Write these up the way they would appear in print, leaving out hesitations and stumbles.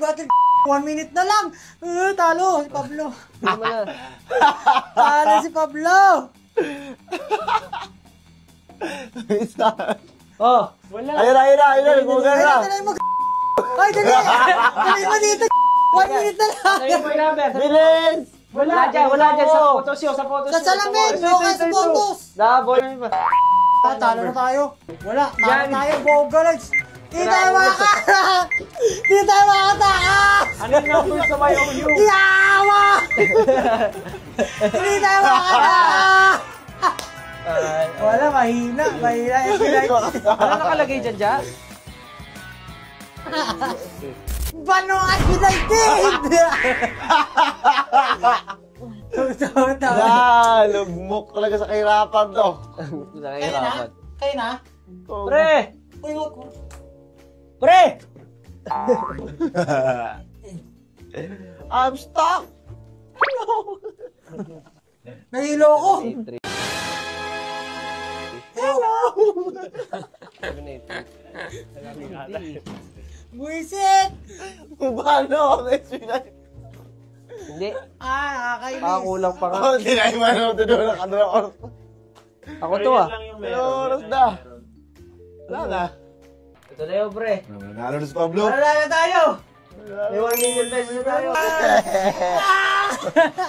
battle. 1 minute na lang. Talo si Pablo. Talo si Pablo. Oh, wala. Ayun na. Nagbugan na. Ay, dali. Dali mo dito. 1 minute na lang. Bilis! Wala dyan. Sa photos yun, sa photos. Sa salamin. Okay, sa photos. Double. Talo na tayo. Wala. Talo tayo. Bogalags. Hindi tayo makakata. Hindi tayo makakata. Ano yung number sa may OU? Yawa! Hindi tayo makakata. Wala, mahina. Ano nakalagay dyan, Jazz? Banoan United! Lugmok talaga sa kahirapan to. Kayo na? Pre! Uy, wag ko. Pre! I'm stuck! Nahilo ko. Hello! Buisit! Paano? Hindi. Nakakainis. Kulang pa nga. Hindi na yung manood doon ng oras. Ako to ah. Oras na. Wala na. Ito na yun, pre. Nanalo na si Pablo. Wala na tayo! May 1 million pesos na tayo.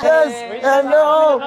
Yes! Hello!